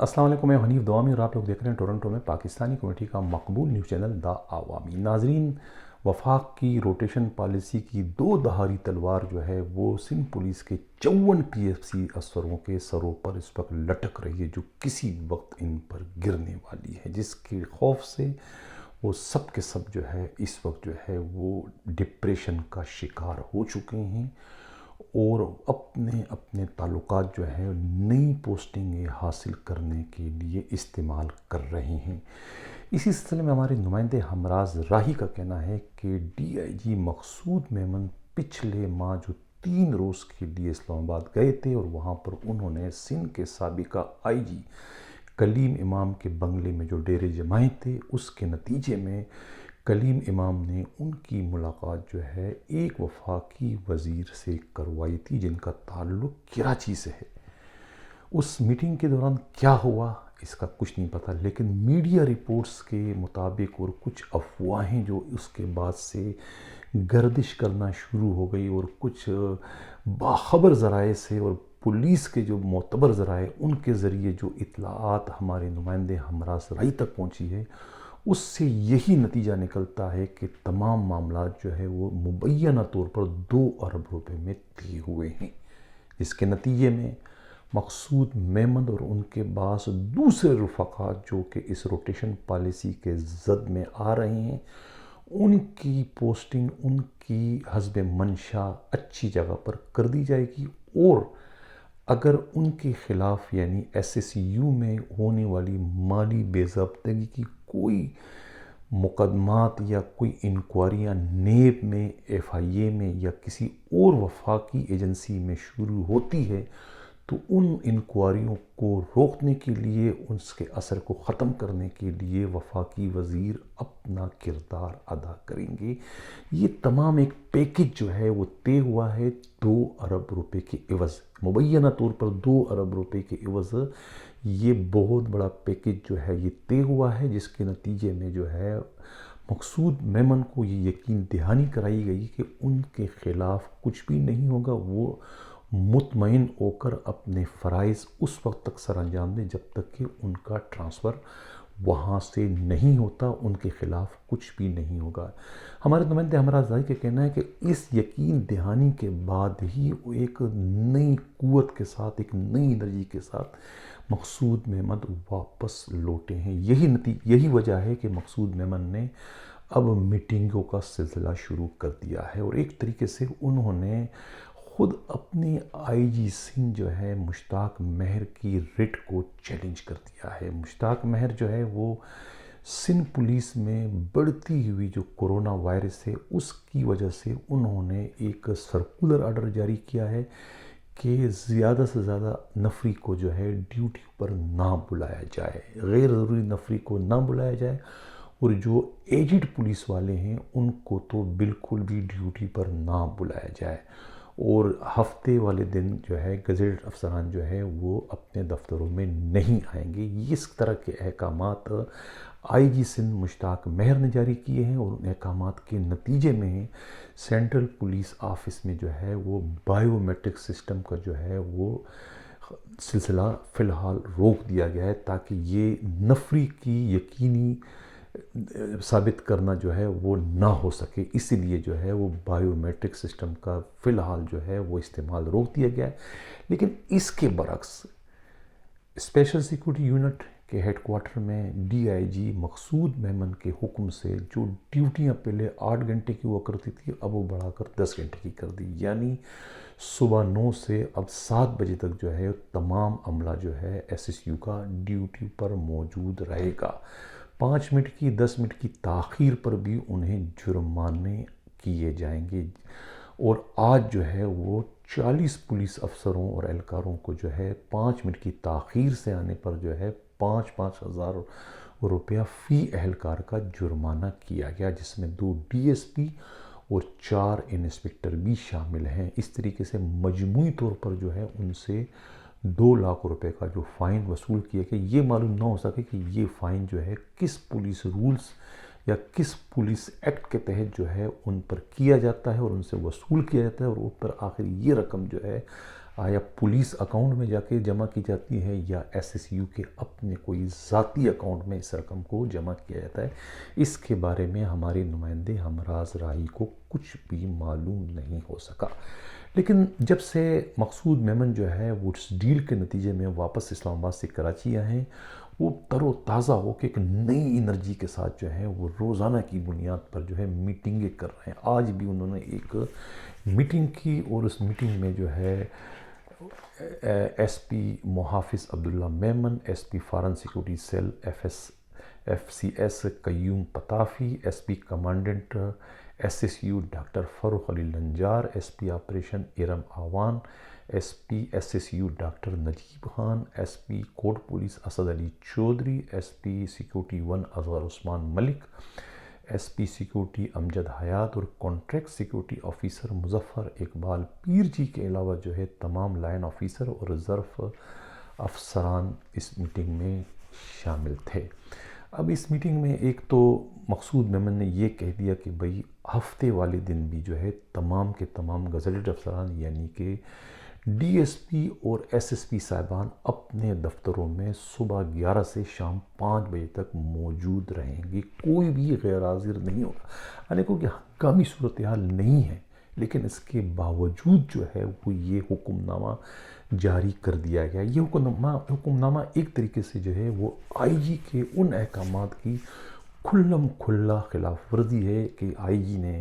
السلام علیکم، میں حنیف دوامی اور آپ لوگ دیکھ رہے ہیں ٹورنٹو میں پاکستانی کمیونٹی کا مقبول نیوز چینل دا عوامی۔ ناظرین، وفاق کی روٹیشن پالیسی کی دو دھاری تلوار جو ہے وہ سندھ پولیس کے 54 پی ایف سی افسروں کے سروں پر اس وقت لٹک رہی ہے، جو کسی وقت ان پر گرنے والی ہے، جس کے خوف سے وہ سب کے سب جو ہے اس وقت جو ہے وہ ڈپریشن کا شکار ہو چکے ہیں اور اپنے اپنے تعلقات جو ہے نئی پوسٹنگیں حاصل کرنے کے لیے استعمال کر رہے ہیں۔ اسی سلسلے میں ہمارے نمائندے ہمراز راہی کا کہنا ہے کہ ڈی آئی جی مقصود میمن پچھلے ماہ جو 3 روز کے لیے اسلام آباد گئے تھے اور وہاں پر انہوں نے سندھ کے سابقہ آئی جی کلیم امام کے بنگلے میں جو ڈیرے جمائے تھے، اس کے نتیجے میں کلیم امام نے ان کی ملاقات جو ہے ایک وفاقی وزیر سے کروائی تھی جن کا تعلق کراچی سے ہے۔ اس میٹنگ کے دوران کیا ہوا اس کا کچھ نہیں پتہ، لیکن میڈیا رپورٹس کے مطابق اور کچھ افواہیں جو اس کے بعد سے گردش کرنا شروع ہو گئی اور کچھ باخبر ذرائع سے اور پولیس کے جو معتبر ذرائع ان کے ذریعے جو اطلاعات ہمارے نمائندے ہمراز رائی تک پہنچی ہے، اس سے یہی نتیجہ نکلتا ہے کہ تمام معاملات جو ہے وہ مبینہ طور پر 2 ارب روپے میں طے ہوئے ہیں، جس کے نتیجے میں مقصود میمن اور ان کے بعض دوسرے رفقا جو کہ اس روٹیشن پالیسی کے زد میں آ رہے ہیں، ان کی پوسٹنگ ان کی حسب منشا اچھی جگہ پر کر دی جائے گی، اور اگر ان کے خلاف یعنی ایس ایس یو میں ہونے والی مالی بے ضابطگی کی کوئی مقدمات یا کوئی انکوائریاں نیب میں، ایف آئی اے میں یا کسی اور وفاقی ایجنسی میں شروع ہوتی ہے تو ان انکوائریوں کو روکنے کے لیے، اس کے اثر کو ختم کرنے کے لیے وفاقی وزیر اپنا کردار ادا کریں گے۔ یہ تمام ایک پیکج جو ہے وہ طے ہوا ہے 2 ارب روپے کے عوض، مبینہ طور پر 2 ارب روپے کے عوض یہ بہت بڑا پیکج جو ہے یہ طے ہوا ہے، جس کے نتیجے میں جو ہے مقصود میمن کو یہ یقین دہانی کرائی گئی کہ ان کے خلاف کچھ بھی نہیں ہوگا، وہ مطمئن ہو کر اپنے فرائض اس وقت تک سر انجام دیں جب تک کہ ان کا ٹرانسفر وہاں سے نہیں ہوتا، ان کے خلاف کچھ بھی نہیں ہوگا۔ ہمارے نمائندے ہمراز راہی کا کہنا ہے کہ اس یقین دہانی کے بعد ہی وہ ایک نئی قوت کے ساتھ، ایک نئی انرجی کے ساتھ مقصود میمن واپس لوٹے ہیں۔ یہی وجہ ہے کہ مقصود میمن نے اب میٹنگوں کا سلسلہ شروع کر دیا ہے، اور ایک طریقے سے انہوں نے خود اپنے آئی جی سندھ جو ہے مشتاق مہر کی ریٹ کو چیلنج کر دیا ہے۔ مشتاق مہر جو ہے وہ سندھ پولیس میں بڑھتی ہوئی جو کرونا وائرس ہے اس کی وجہ سے انہوں نے ایک سرکولر آرڈر جاری کیا ہے کہ زیادہ سے زیادہ نفری کو جو ہے ڈیوٹی پر نہ بلایا جائے، غیر ضروری نفری کو نہ بلایا جائے، اور جو ایجڈ پولیس والے ہیں ان کو تو بالکل بھی ڈیوٹی پر نہ بلایا جائے، اور ہفتے والے دن جو ہے گزٹ افسران جو ہے وہ اپنے دفتروں میں نہیں آئیں گے۔ اس طرح کے احکامات آئی جی سندھ مشتاق مہر نے جاری کیے ہیں، اور ان احکامات کے نتیجے میں سینٹرل پولیس آفس میں جو ہے وہ بائیو میٹرک سسٹم کا جو ہے وہ سلسلہ فی الحال روک دیا گیا ہے، تاکہ یہ نفری کی یقینی ثابت کرنا جو ہے وہ نہ ہو سکے، اسی لیے جو ہے وہ بائیو میٹرک سسٹم کا فی الحال جو ہے وہ استعمال روک دیا گیا ہے۔ لیکن اس کے برعکس اسپیشل سیکورٹی یونٹ کے ہیڈ کوارٹر میں ڈی آئی جی مقصود میمن کے حکم سے جو ڈیوٹیاں پہلے 8 گھنٹے کی ہوا کرتی تھی اب وہ بڑھا کر 10 گھنٹے کی کر دی، یعنی صبح 9 سے اب 7 بجے تک جو ہے تمام عملہ جو ہے ایس ایس یو کا ڈیوٹی پر موجود رہے گا۔ 5 منٹ کی 10 منٹ کی تاخیر پر بھی انہیں جرمانے کیے جائیں گے، اور آج جو ہے وہ 40 پولیس افسروں اور اہلکاروں کو جو ہے 5 منٹ کی تاخیر سے آنے پر جو ہے 5,000 روپیہ فی اہلکار کا جرمانہ کیا گیا، جس میں 2 ڈی ایس پی اور 4 انسپکٹر بھی شامل ہیں۔ اس طریقے سے مجموعی طور پر جو ہے ان سے 2 لاکھ روپے کا جو فائن وصول کیا کہ یہ معلوم نہ ہو سکے کہ یہ فائن جو ہے کس پولیس رولز یا کس پولیس ایکٹ کے تحت جو ہے ان پر کیا جاتا ہے اور ان سے وصول کیا جاتا ہے، اور اوپر آخر یہ رقم جو ہے آیا پولیس اکاؤنٹ میں جا کے جمع کی جاتی ہے یا ایس ایس یو کے اپنے کوئی ذاتی اکاؤنٹ میں اس رقم کو جمع کیا جاتا ہے، اس کے بارے میں ہمارے نمائندے ہمراز راہی کو کچھ بھی معلوم نہیں ہو سکا۔ لیکن جب سے مقصود میمن جو ہے وہ اس ڈیل کے نتیجے میں واپس اسلام آباد سے کراچی آئے ہیں، وہ تر و تازہ ہو کے ایک نئی انرجی کے ساتھ جو ہے وہ روزانہ کی بنیاد پر جو ہے میٹنگیں کر رہے ہیں۔ آج بھی انہوں نے ایک میٹنگ کی اور اس میٹنگ میں جو ہے ایس پی محافظ Abdullah Memon, S P foreign security cell F C S Qayyum Pitafi, S P commandant S S U doctor Farooq Ali Lanjar, S P operation Iram Awan, S P S S U doctor Najeeb Khan, S P court police Asad Ali Chaudhry, S P security 1 Asghar Usman Malik, S P security Amjad Hayat اور contract security officer Muzaffar Iqbal Pir ji کے علاوہ جو ہے تمام line officer اور ظرف افسران اس meeting میں شامل تھے۔ اب اس میٹنگ میں ایک تو مقصود میمن نے یہ کہہ دیا کہ بھئی ہفتے والے دن بھی جو ہے تمام کے تمام گزٹڈ افسران یعنی کہ ڈی ایس پی اور ایس ایس پی صاحبان اپنے دفتروں میں صبح 11 سے شام 5 بجے تک موجود رہیں گے، کوئی بھی غیر حاضر نہیں ہوگا۔ یعنی کہ ہنگامی صورتحال نہیں ہے، لیکن اس کے باوجود جو ہے وہ یہ حکم نامہ جاری کر دیا گیا۔ یہ حکم نامہ ایک طریقے سے جو ہے وہ آئی جی کے ان احکامات کی کھلم کھلا خلاف ورزی ہے کہ آئی جی نے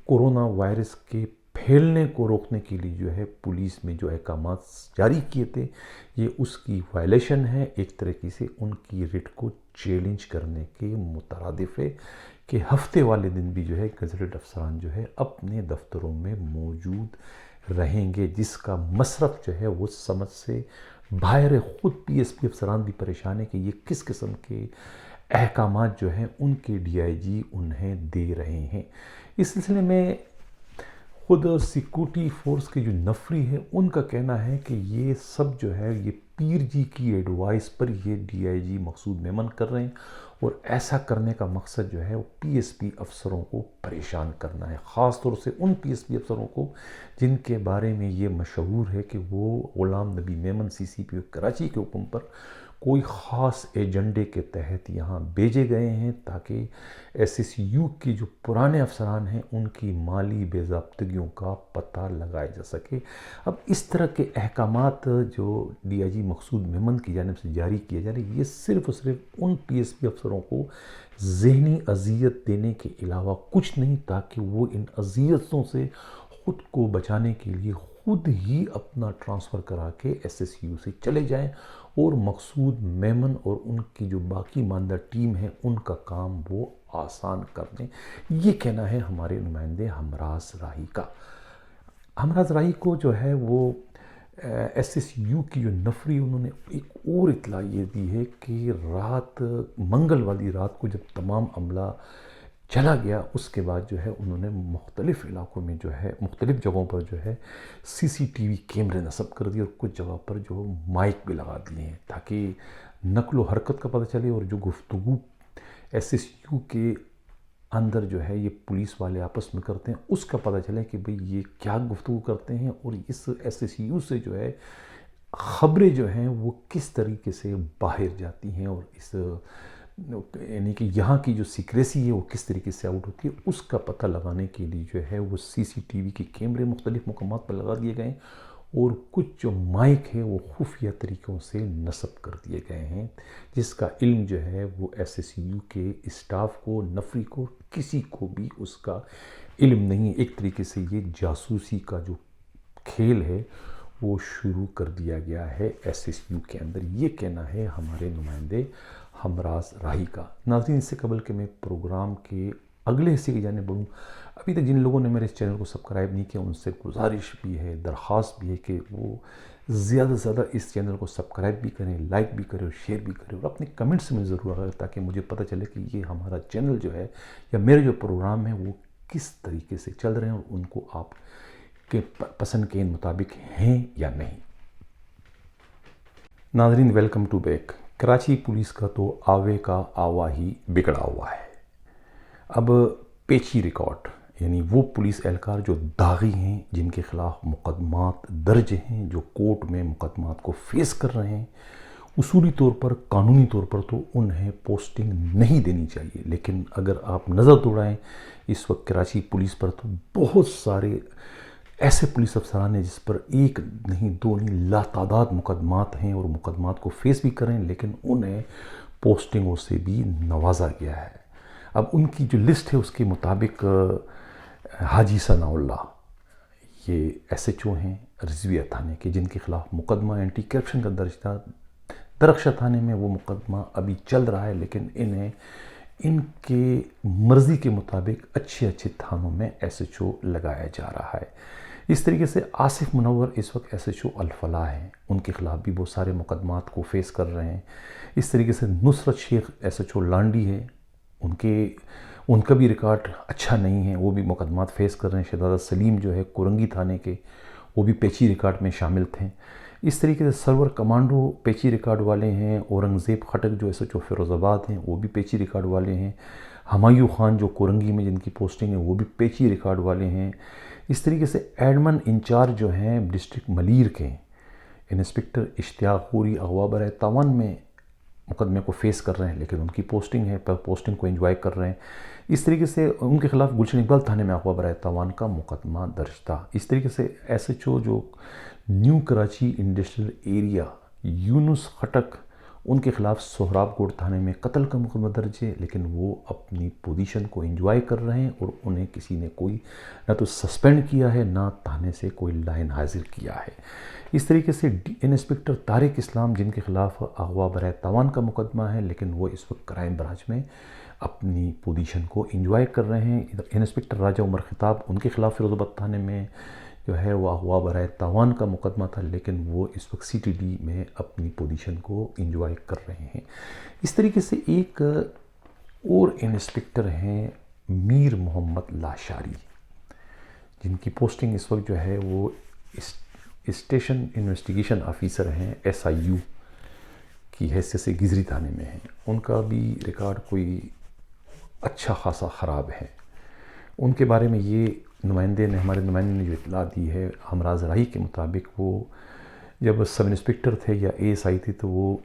کورونا وائرس کے پھیلنے کو روکنے کے لیے جو ہے پولیس میں جو احکامات جاری کیے تھے یہ اس کی وائلیشن ہے، ایک طریقے سے ان کی ریٹ کو چیلنج کرنے کے مترادف ہے کہ ہفتے والے دن بھی جو ہے گزٹڈ افسران جو ہے اپنے دفتروں میں موجود رہیں گے، جس کا مصرف جو ہے وہ سمجھ سے باہر، خود پی ایس پی افسران بھی پریشان ہے کہ یہ کس قسم کے احکامات جو ہیں ان کے ڈی آئی جی انہیں دے رہے ہیں۔ اس سلسلے میں خود سیکورٹی فورس کے جو نفری ہے ان کا کہنا ہے کہ یہ سب جو ہے یہ پیر جی کی ایڈوائس پر یہ ڈی آئی جی مقصود میمن کر رہے ہیں، اور ایسا کرنے کا مقصد جو ہے وہ پی ایس پی افسروں کو پریشان کرنا ہے، خاص طور سے ان پی ایس پی افسروں کو جن کے بارے میں یہ مشہور ہے کہ وہ غلام نبی میمن سی سی پی او کراچی کے حکم پر کوئی خاص ایجنڈے کے تحت یہاں بھیجے گئے ہیں تاکہ ایس ایس یو کے جو پرانے افسران ہیں ان کی مالی بے ضابطگیوں کا پتہ لگایا جا سکے۔ اب اس طرح کے احکامات جو ڈی آئی جی مقصود میمن کی جانب سے جاری کیے جا رہے ہیں یہ صرف اور صرف ان پی ایس پی افسروں کو ذہنی اذیت دینے کے علاوہ کچھ نہیں، تاکہ وہ ان اذیتوں سے خود کو بچانے کے لیے خود ہی اپنا ٹرانسفر کرا کے ایس ایس یو سے چلے جائیں اور مقصود میمن اور ان کی جو باقی ماندہ ٹیم ہے ان کا کام وہ آسان کر دیں۔ یہ کہنا ہے ہمارے نمائندے ہمراز راہی کا۔ ہمراز راہی کو جو ہے وہ ایس ایس یو کی جو نفری انہوں نے ایک اور اطلاع یہ دی ہے کہ رات منگل والی رات کو جب تمام عملہ چلا گیا اس کے بعد جو ہے انہوں نے مختلف علاقوں میں جو ہے مختلف جگہوں پر جو ہے سی سی ٹی وی کیمرے نصب کر دیے اور کچھ جگہ پر جو مائک بھی لگا دیے ہیں تاکہ نقل و حرکت کا پتہ چلے اور جو گفتگو ایس ایس یو کے اندر جو ہے یہ پولیس والے آپس میں کرتے ہیں اس کا پتہ چلے کہ بھئی یہ کیا گفتگو کرتے ہیں اور اس ایس ایس یو سے جو ہے خبریں جو ہیں وہ کس طریقے سے باہر جاتی ہیں اور اس یعنی کہ یہاں کی جو سیکریسی ہے وہ کس طریقے سے آؤٹ ہوتی ہے اس کا پتہ لگانے کے لیے جو ہے وہ سی سی ٹی وی کے کیمرے مختلف مقامات پر لگا دیے گئے ہیں اور کچھ جو مائک ہے وہ خفیہ طریقوں سے نصب کر دیے گئے ہیں، جس کا علم جو ہے وہ ایس ایس یو کے اسٹاف کو، نفری کو، کسی کو بھی اس کا علم نہیں ہے۔ ایک طریقے سے یہ جاسوسی کا جو کھیل ہے وہ شروع کر دیا گیا ہے ایس ایس یو کے اندر، یہ کہنا ہے ہمارے نمائندے ہمراز راہی کا۔ ناظرین، اس سے قبل کہ میں پروگرام کے اگلے حصے کی جانب بڑھوں، ابھی تک جن لوگوں نے میرے اس چینل کو سبسکرائب نہیں کیا ان سے گزارش بھی ہے، درخواست بھی ہے کہ وہ زیادہ سے زیادہ اس چینل کو سبسکرائب بھی کریں، لائک بھی کریں اور شیئر بھی کریں اور اپنے کمنٹس میں ضرور آئے تاکہ مجھے پتہ چلے کہ یہ ہمارا چینل جو ہے یا میرے جو پروگرام ہیں وہ کس طریقے سے چل رہے ہیں اور ان کو آپ کے پسند کے مطابق ہیں یا نہیں۔ ناظرین، welcome to back. Karachi police کا تو آوے کا آوا ہی بگڑا ہوا ہے۔ اب پیچی ریکارڈ یعنی وہ پولیس اہلکار جو داغی ہیں، جن کے خلاف مقدمات درج ہیں، جو کورٹ میں مقدمات کو فیس کر رہے ہیں، اصولی طور پر، قانونی طور پر تو انہیں پوسٹنگ نہیں دینی چاہیے. لیکن اگر آپ نظر دوڑائیں اس وقت کراچی پولیس پر، تو بہت سارے ایسے پولیس افسران ہیں جس پر ایک نہیں، دو نہیں، لاتعداد مقدمات ہیں اور مقدمات کو فیس بھی کریں، لیکن انہیں پوسٹنگوں سے بھی نوازا گیا ہے. اب ان کی جو لسٹ ہے اس کے مطابق حاجی ثناء اللہ، یہ ایس ایچ او ہیں رضویہ تھانے کے، جن کے خلاف مقدمہ اینٹی کرپشن کا درج تھا. درخشہ تھانے میں وہ مقدمہ ابھی چل رہا ہے، لیکن انہیں ان کے مرضی کے مطابق اچھے اچھے تھانوں میں ایس ایچ او لگایا جا رہا ہے. اس طریقے سے آصف منور اس وقت ایس ایچ او الفلاح ہیں، ان کے خلاف بھی بہت سارے مقدمات کو فیس کر رہے ہیں. اس طریقے سے نصرت شیخ ایس ایچ او لانڈی ہے، ان کا بھی ریکارڈ اچھا نہیں ہے، وہ بھی مقدمات فیس کر رہے ہیں. شہزادہ سلیم جو ہے کورنگی تھانے کے، وہ بھی پیچی ریکارڈ میں شامل تھے. اس طریقے سے سرور کمانڈو پیچی ریکارڈ والے ہیں. اورنگزیب خٹک جو ایس ایچ او فیروز آباد ہیں، وہ بھی پیچی ریکارڈ والے ہیں. ہمایوں خان جو کورنگی میں جن کی پوسٹنگ ہے، وہ بھی پیچی ریکارڈ والے ہیں. اس طریقے سے ایڈمن انچارج جو ہیں ڈسٹرکٹ ملیر کے، انسپکٹر اشتیاق پوری اغوا برائے تاوان میں مقدمے کو فیس کر رہے ہیں، لیکن ان کی پوسٹنگ ہے، پوسٹنگ کو انجوائے کر رہے ہیں. اس طریقے سے ان کے خلاف گلشن اقبال تھانے میں اغوا برائے تاوان کا مقدمہ درج تھا. اس طریقے سے ایس ایچ او جو نیو کراچی انڈسٹریل ایریا یونس خٹک، ان کے خلاف سہراب کوٹ تھانے میں قتل کا مقدمہ درج ہے، لیکن وہ اپنی پوزیشن کو انجوائے کر رہے ہیں اور انہیں کسی نے کوئی نہ تو سسپینڈ کیا ہے، نہ تھانے سے کوئی لائن حاضر کیا ہے. اس طریقے سے انسپکٹر طارق اسلام، جن کے خلاف اغوا برائے تاوان کا مقدمہ ہے، لیکن وہ اس وقت کرائم برانچ میں اپنی پوزیشن کو انجوائے کر رہے ہیں. انسپکٹر راجہ عمر خطاب، ان کے خلاف فیروز آباد تھانے میں جو ہے وہ اغوا برائے تاوان کا مقدمہ تھا، لیکن وہ اس وقت سی ٹی ڈی میں اپنی پوزیشن کو انجوائے کر رہے ہیں. اس طریقے سے ایک اور انسپکٹر ہیں میر محمد لاشاری، جن کی پوسٹنگ اس وقت جو ہے وہ اسٹیشن انویسٹیگیشن آفیسر ہیں ایس آئی یو کی حیثیت سے گزری تھانے میں ہیں. ان کا بھی ریکارڈ کوئی اچھا خاصا خراب ہے. ان کے بارے میں یہ ہمارے نمائندے نے جو اطلاع دی ہے، ہمراز راہی کے مطابق، وہ جب سب انسپکٹر تھے یا اے ایس آئی تھے، تو وہ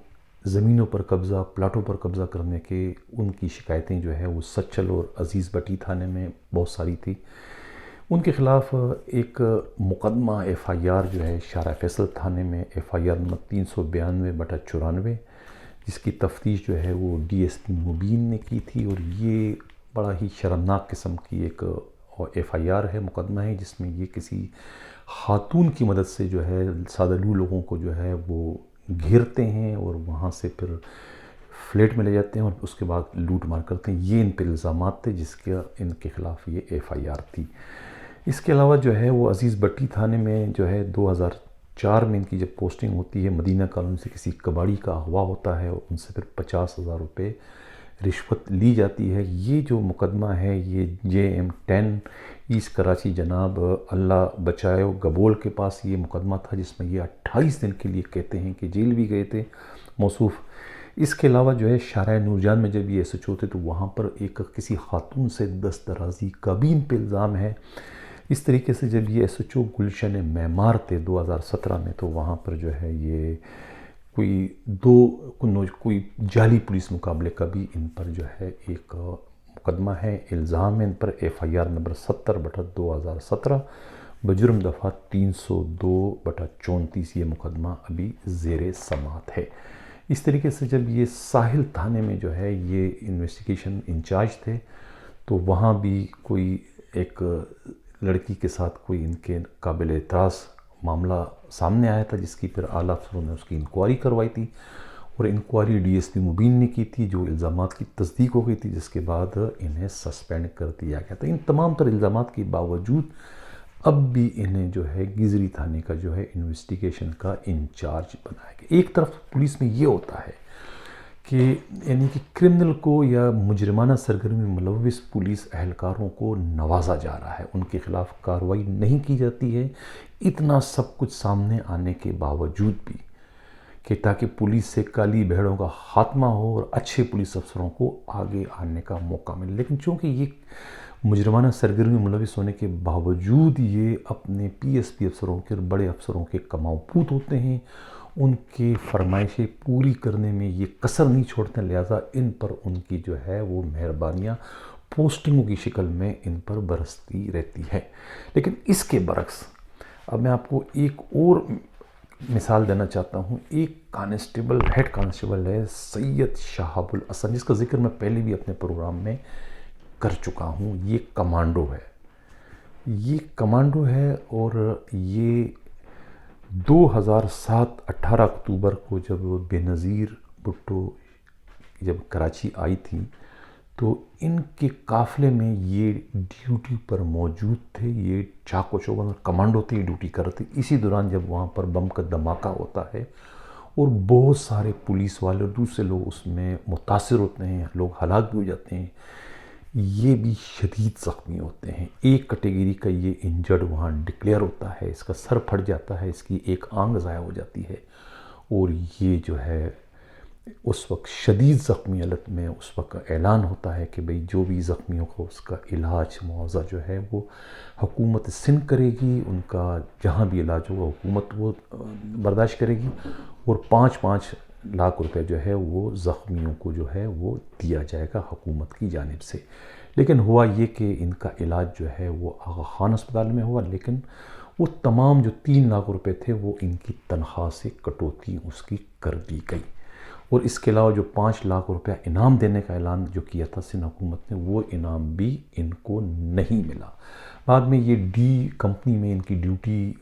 زمینوں پر قبضہ، پلاٹوں پر قبضہ کرنے کے ان کی شکایتیں جو ہے وہ سچل اور عزیز بٹی تھانے میں بہت ساری تھی. ان کے خلاف ایک مقدمہ ایف آئی آر جو ہے شارع فیصل تھانے میں، ایف آئی آر نمبر 392/94، جس کی تفتیش جو ہے وہ ڈی ایس پی مبین نے کی تھی. اور یہ بڑا ہی شرمناک قسم کی ایک ایف آئی آر ہے، مقدمہ ہے، جس میں یہ کسی خاتون کی مدد سے جو ہے سادہ لوگوں کو جو ہے وہ گھیرتے ہیں اور وہاں سے پھر فلیٹ میں لے جاتے ہیں اور اس کے بعد لوٹ مار کرتے ہیں. یہ ان پر الزامات تھے جس کے ان کے خلاف یہ ایف آئی آر تھی. اس کے علاوہ جو ہے وہ عزیز بٹی تھانے میں جو ہے 2004 میں ان کی جب پوسٹنگ ہوتی ہے، مدینہ کالونی سے کسی کباڑی کا اغوا ہوتا ہے اور ان سے پھر 50,000 روپے رشوت لی جاتی ہے. یہ جو مقدمہ ہے یہ JM10 ایسٹ کراچی جناب اللہ بچائے گبول کے پاس یہ مقدمہ تھا، جس میں یہ 28 دن کے لیے کہتے ہیں کہ جیل بھی گئے تھے موصوف. اس کے علاوہ جو ہے شارع نور جان میں جب یہ ایس ایچ او تھے تو وہاں پر ایک کسی خاتون سے دست درازی کا بھی ان پہ الزام ہے. اس طریقے سے جب یہ ایس ایچ او گلشن معمار تھے 2017 میں، تو وہاں پر جو ہے یہ کوئی جعلی پولیس مقابلے کا بھی ان پر جو ہے ایک مقدمہ ہے، الزام ہے ان پر. ایف آئی آر نمبر 70/2017 بجرم دفعہ 302/34 یہ مقدمہ ابھی زیر سماعت ہے. اس طریقے سے جب یہ ساحل تھانے میں جو ہے یہ انویسٹیگیشن انچارج تھے، تو وہاں بھی کوئی ایک لڑکی کے ساتھ کوئی ان کے قابل اعتراض معاملہ سامنے آیا تھا، جس کی پھر اعلیٰ افسروں نے اس کی انکوائری کروائی تھی اور انکوائری ڈی ایس پی مبین نے کی تھی، جو الزامات کی تصدیق ہو گئی تھی، جس کے بعد انہیں سسپینڈ کر دیا گیا تھا. ان تمام تر الزامات کے باوجود اب بھی انہیں جو ہے گزری تھانے کا جو ہے انویسٹیگیشن کا انچارج بنایا گیا. ایک طرف پولیس میں یہ ہوتا ہے کہ یعنی کہ کرمنل کو یا مجرمانہ سرگرمی میں ملوث پولیس اہلکاروں کو نوازا جا رہا ہے، ان کے خلاف کارروائی نہیں کی جاتی ہے، اتنا سب کچھ سامنے آنے کے باوجود بھی، کہ تاکہ پولیس سے کالی بھیڑوں کا خاتمہ ہو اور اچھے پولیس افسروں کو آگے آنے کا موقع ملے. لیکن چونکہ یہ مجرمانہ سرگرمی میں ملوث ہونے کے باوجود یہ اپنے پی ایس پی افسروں کے اور بڑے افسروں کے کماؤ پوت ہوتے ہیں، ان کی فرمائشیں پوری کرنے میں یہ کسر نہیں چھوڑتے، لہٰذا ان پر ان کی جو ہے وہ مہربانیاں پوسٹنگوں کی شکل میں ان پر برستی رہتی ہے۔ لیکن اس کے برعکس اب میں آپ کو ایک اور مثال دینا چاہتا ہوں۔ ایک کانسٹیبل، ہیڈ کانسٹیبل ہے سید شہاب الحسن، جس کا ذکر میں پہلے بھی اپنے پروگرام میں کر چکا ہوں۔ یہ کمانڈو ہے، یہ کمانڈو ہے، اور یہ 2007 18 اکتوبر کو جب بے نظیر بھٹو جب کراچی آئی تھی تو ان کے قافلے میں یہ ڈیوٹی پر موجود تھے۔ یہ چاکو چوبند کمانڈو تھے، یہ ڈیوٹی کر رہے تھے۔ اسی دوران جب وہاں پر بم کا دھماکہ ہوتا ہے اور بہت سارے پولیس والے اور دوسرے لوگ اس میں متاثر ہوتے ہیں، لوگ ہلاک بھی ہو جاتے ہیں، یہ بھی شدید زخمی ہوتے ہیں۔ ایک کیٹیگری کا یہ انجرڈ وہاں ڈکلیئر ہوتا ہے، اس کا سر پھٹ جاتا ہے، اس کی ایک آنکھ ضائع ہو جاتی ہے، اور یہ جو ہے اس وقت شدید زخمی حالت میں اس وقت اعلان ہوتا ہے کہ بھئی جو بھی زخمیوں کو اس کا علاج معاوضہ جو ہے وہ حکومت سندھ کرے گی، ان کا جہاں بھی علاج ہوگا حکومت وہ برداشت کرے گی، اور 5-5 لاکھ روپے جو ہے وہ زخمیوں کو جو ہے وہ دیا جائے گا حکومت کی جانب سے۔ لیکن ہوا یہ کہ ان کا علاج جو ہے وہ آغا خان اسپتال میں ہوا، لیکن وہ تمام جو 3 لاکھ روپے تھے وہ ان کی تنخواہ سے کٹوتی اس کی کر دی گئی، اور اس کے علاوہ جو 5 لاکھ روپے انعام دینے کا اعلان جو کیا تھا سندھ حکومت نے، وہ انعام بھی ان کو نہیں ملا۔ بعد میں یہ ڈی کمپنی میں ان کی ڈیوٹی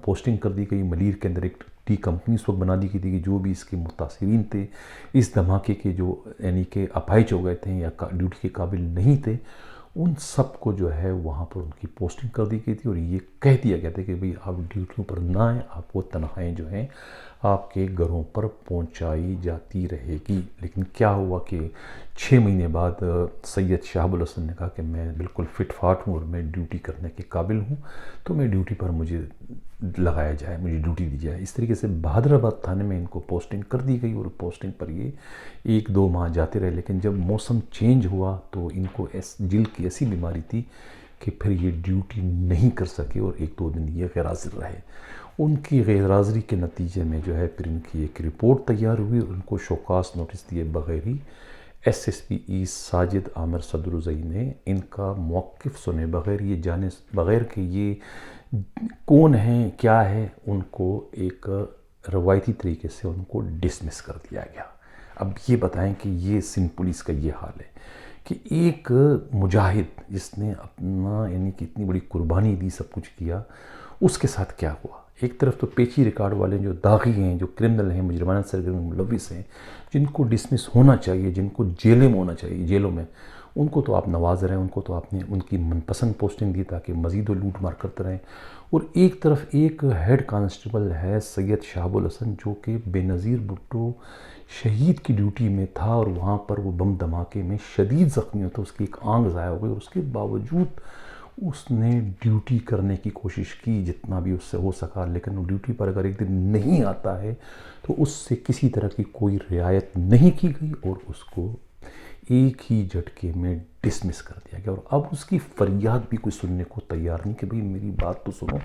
پوسٹنگ کر دی گئی۔ ملیر کے اندر ایک ڈی کمپنی اس وقت بنا دی گئی تھی کہ جو بھی اس کے متاثرین تھے، اس دھماکے کے جو یعنی کہ اپاہج ہو گئے تھے یا ڈیوٹی کے قابل نہیں تھے، ان سب کو جو ہے وہاں پر ان کی پوسٹنگ کر دی گئی تھی، اور یہ کہہ دیا گیا تھا کہ بھئی آپ ڈیوٹیوں پر نہ آئیں، آپ کو تنخواہیں جو ہیں آپ کے گھروں پر پہنچائی جاتی رہے گی۔ لیکن کیا ہوا کہ 6 مہینے بعد سید شہاب الحسن نے کہا کہ میں بالکل فٹ فاٹ ہوں اور میں ڈیوٹی کرنے کے قابل ہوں، تو میں ڈیوٹی پر مجھے لگایا جائے، مجھے ڈیوٹی دی جائے۔ اس طریقے سے بہادر آباد تھانے میں ان کو پوسٹنگ کر دی گئی، اور پوسٹنگ پر یہ 1-2 ماہ جاتے رہے۔ لیکن جب موسم چینج ہوا تو ان کو جلد کی ایسی بیماری تھی کہ پھر یہ ڈیوٹی نہیں کر سکے، اور 1-2 دن یہ غیر حاضر رہے۔ ان کی غیر حاضری کے نتیجے میں جو ہے پھر ان کی ایک رپورٹ تیار ہوئی، اور ان کو شوکاز نوٹس دیے بغیر ہی ایس ایس پی ای ساجد عامر صدرزئی نے ان کا موقف سنے بغیر، یہ جانے بغیر کہ یہ کون ہیں کیا ہے، ان کو ایک روایتی طریقے سے ان کو ڈسمس کر دیا گیا۔ اب یہ بتائیں کہ یہ سندھ پولیس کا یہ حال ہے کہ ایک مجاہد جس نے اپنا یعنی کہ اتنی بڑی قربانی دی، سب کچھ کیا، اس کے ساتھ کیا ہوا۔ ایک طرف تو پیچی ریکارڈ والے جو داغی ہیں، جو کرمنل ہیں، مجرمانہ سرگرمی میں ملوث ہیں، جن کو ڈسمس ہونا چاہیے، جن کو جیلوں میں ہونا چاہیے، جیلوں میں، ان کو تو آپ نواز رہے ہیں، ان کو تو آپ نے ان کی من پسند پوسٹنگ دی تاکہ مزید وہ لوٹ مار کرتے رہیں۔ اور ایک طرف ایک ہیڈ کانسٹیبل ہے سید شہاب الحسن، جو کہ بے نظیر بھٹو شہید کی ڈیوٹی میں تھا، اور وہاں پر وہ بم دھماکے میں شدید زخمی ہوتا، اس کی ایک آنکھ ضائع ہو گئی، اور اس کے باوجود اس نے ڈیوٹی کرنے کی کوشش کی جتنا بھی اس سے ہو سکا۔ لیکن وہ ڈیوٹی پر اگر ایک دن نہیں آتا ہے تو اس سے کسی طرح کی کوئی رعایت نہیں کی گئی، اور اس کو ایک ہی جھٹکے میں ڈسمس کر دیا گیا۔ اور اب اس کی فریاد بھی کوئی سننے کو تیار نہیں کہ بھئی میری بات تو سنو،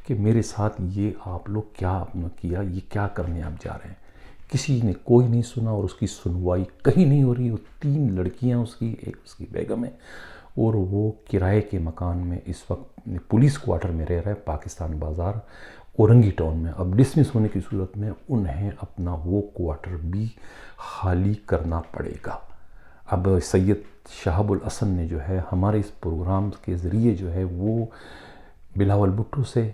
کہ میرے ساتھ یہ آپ لوگ کیا آپ نے کیا، یہ کیا کرنے آپ جا رہے ہیں۔ کسی نے کوئی نہیں سنا، اور اس کی سنوائی کہیں نہیں ہو رہی۔ وہ 3 لڑکیاں اس کی، ایک اس کی بیگم ہے، اور وہ کرائے کے مکان میں اس وقت پولیس کوارٹر میں رہ رہا ہے، پاکستان بازار اورنگی ٹاؤن میں۔ اب ڈسمس ہونے کی صورت میں انہیں اپنا وہ کوارٹر بھی خالی کرنا پڑے گا۔ اب سید شہاب الحسن نے جو ہے ہمارے اس پروگرام کے ذریعے جو ہے وہ بلاول بھٹو سے،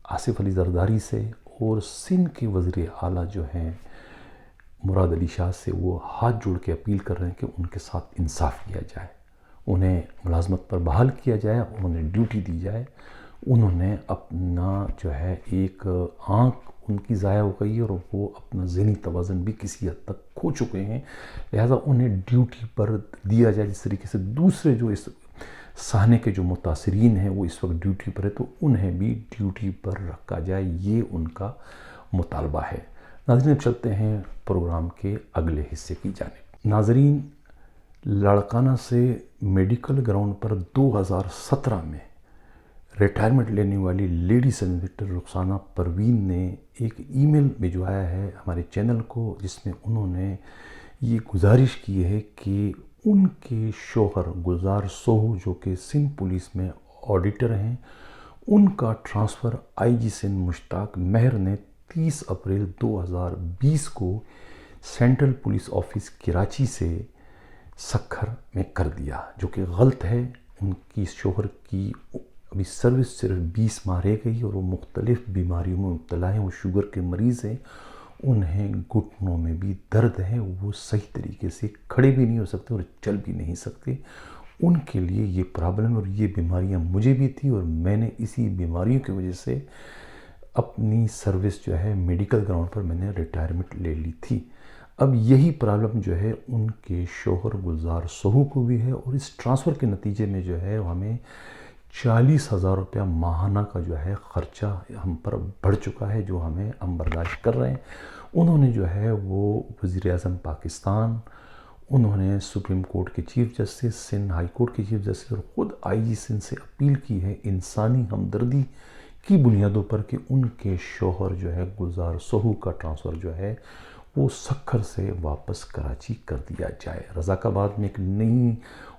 آصف علی زرداری سے، اور سندھ کے وزیر اعلیٰ جو ہیں مراد علی شاہ سے وہ ہاتھ جوڑ کے اپیل کر رہے ہیں کہ ان کے ساتھ انصاف کیا جائے، انہیں ملازمت پر بحال کیا جائے، انہیں ڈیوٹی دی جائے۔ انہوں نے اپنا جو ہے ایک آنکھ ان کی ضائع ہو گئی، اور وہ اپنا ذہنی توازن بھی کسی حد تک کھو چکے ہیں، لہذا انہیں ڈیوٹی پر دیا جائے۔ جس طریقے سے دوسرے جو اس سہنے کے جو متاثرین ہیں وہ اس وقت ڈیوٹی پر ہے، تو انہیں بھی ڈیوٹی پر رکھا جائے، یہ ان کا مطالبہ ہے۔ ناظرین، اب چلتے ہیں پروگرام کے اگلے حصے کی جانب۔ ناظرین، لاڑکانہ سے میڈیکل گراؤنڈ پر 2017 میں ریٹائرمنٹ لینے والی lady sub inspector Rukhsana Parveen نے ایک ای میل بھجوایا ہے ہمارے چینل کو، جس میں انہوں نے یہ گزارش کی ہے کہ ان کے شوہر گلزار سوہو جو کہ سندھ پولیس میں آڈیٹر ہیں، ان کا ٹرانسفر آئی جی سندھ مشتاق مہر نے 30 اپریل 2020 کو سینٹرل پولیس آفس کراچی سے سکھر میں کر دیا، جو کہ غلط ہے۔ ان کی شوہر کی ابھی سروس صرف 20 ماہ رہ گئی اور وہ مختلف بیماریوں میں مبتلا ہیں، وہ شوگر کے مریض ہیں، انہیں گھٹنوں میں بھی درد ہے، وہ صحیح طریقے سے کھڑے بھی نہیں ہو سکتے اور چل بھی نہیں سکتے۔ ان کے لیے یہ پرابلم اور یہ بیماریاں مجھے بھی تھی، اور میں نے اسی بیماریوں کی وجہ سے اپنی سروس جو ہے میڈیکل گراؤنڈ پر میں نے ریٹائرمنٹ لے لی تھی۔ اب یہی پرابلم جو ہے ان کے شوہر گلزار سوہو کو بھی ہے، اور اس ٹرانسفر کے نتیجے میں جو ہے ہمیں 40,000 روپیہ ماہانہ کا جو ہے خرچہ ہم پر بڑھ چکا ہے، جو ہم برداشت کر رہے ہیں۔ انہوں نے جو ہے وہ وزیر اعظم پاکستان، انہوں نے سپریم کورٹ کے chief justice, Sindh high court کے چیف جسٹس اور خود آئی جی سندھ سے اپیل کی ہے انسانی ہمدردی کی بنیادوں پر کہ ان کے شوہر جو ہے گلزار سوہو کا ٹرانسفر جو ہے وہ سکھر سے واپس کراچی کر دیا جائے۔ رضاک آباد میں ایک نئی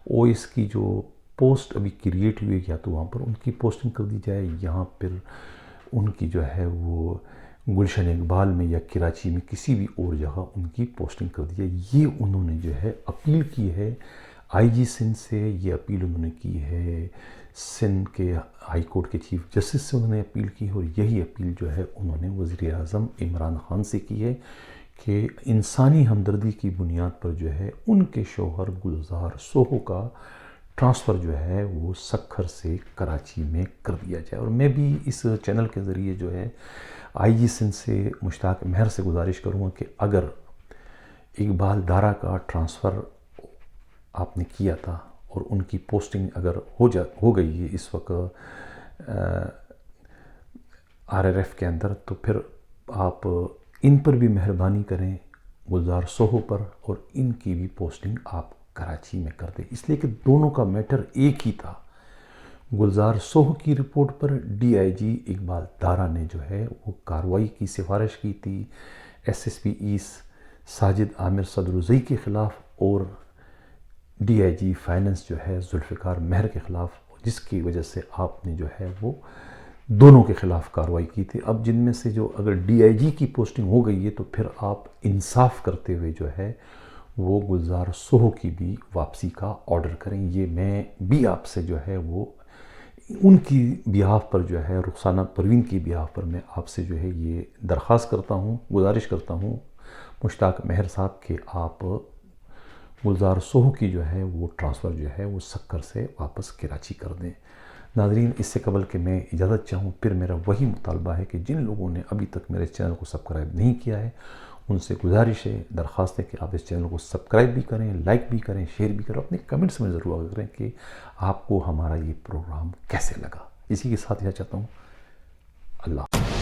او ایس کی جو پوسٹ ابھی کریٹ ہوئی ہے، یا تو وہاں پر ان کی پوسٹنگ کر دی جائے، یہاں پھر ان کی جو ہے وہ گلشن اقبال میں یا کراچی میں کسی بھی اور جگہ ان کی پوسٹنگ کر دی جائے۔ یہ انہوں نے جو ہے اپیل کی ہے آئی جی سندھ سے، یہ اپیل انہوں نے کی ہے سندھ کے ہائی کورٹ کے چیف جسٹس سے، انہوں نے اپیل کی ہے، اور یہی اپیل جو ہے انہوں نے وزیر اعظم عمران خان سے کی ہے کہ انسانی ہمدردی کی بنیاد پر جو ہے ان کے شوہر گلزار سوہو کا ٹرانسفر جو ہے وہ سکھر سے کراچی میں کر دیا جائے۔ اور میں بھی اس چینل کے ذریعے جو ہے آئی جی سندھ سے مشتاق مہر سے گزارش کروں گا کہ اگر اقبال دارا کا ٹرانسفر آپ نے کیا تھا اور ان کی پوسٹنگ اگر ہو گئی ہے اس وقت آر آر ایف کے اندر، تو پھر آپ ان پر بھی مہربانی کریں، گلزار سوہو پر، اور ان کی بھی پوسٹنگ آپ کراچی میں کر دیں، اس لیے کہ دونوں کا میٹر ایک ہی تھا۔ گلزار سوہو کی رپورٹ پر ڈی آئی جی اقبال دارا نے جو ہے وہ کارروائی کی سفارش کی تھی S S P east Sajid Aamir Sadarzai کے خلاف، اور ڈی آئی جی فائننس جو ہے ذوالفقار مہر کے خلاف، جس کی وجہ سے آپ نے جو ہے وہ دونوں کے خلاف کارروائی کی تھی۔ اب جن میں سے جو اگر ڈی آئی جی کی پوسٹنگ ہو گئی ہے تو پھر آپ انصاف کرتے ہوئے جو ہے وہ گلزار سوہو کی بھی واپسی کا آرڈر کریں۔ یہ میں بھی آپ سے جو ہے وہ ان کی بیہاف پر جو ہے رخسانہ پروین کی بیہاف پر میں آپ سے جو ہے یہ درخواست کرتا ہوں، گزارش کرتا ہوں مشتاق مہر صاحب کہ آپ گلزار سوہو کی جو ہے وہ ٹرانسفر جو ہے وہ سکھر سے واپس کراچی کر دیں۔ ناظرین، اس سے قبل کہ میں اجازت چاہوں، پھر میرا وہی مطالبہ ہے کہ جن لوگوں نے ابھی تک میرے چینل کو سبسکرائب نہیں کیا ہے، ان سے گزارش ہے، درخواست ہے کہ آپ اس چینل کو سبسکرائب بھی کریں، لائک بھی کریں، شیئر بھی کریں، اپنے کمنٹس میں ضرور آگاہ کریں کہ آپ کو ہمارا یہ پروگرام کیسے لگا۔ اسی کے ساتھ یہ چاہتا ہوں، اللہ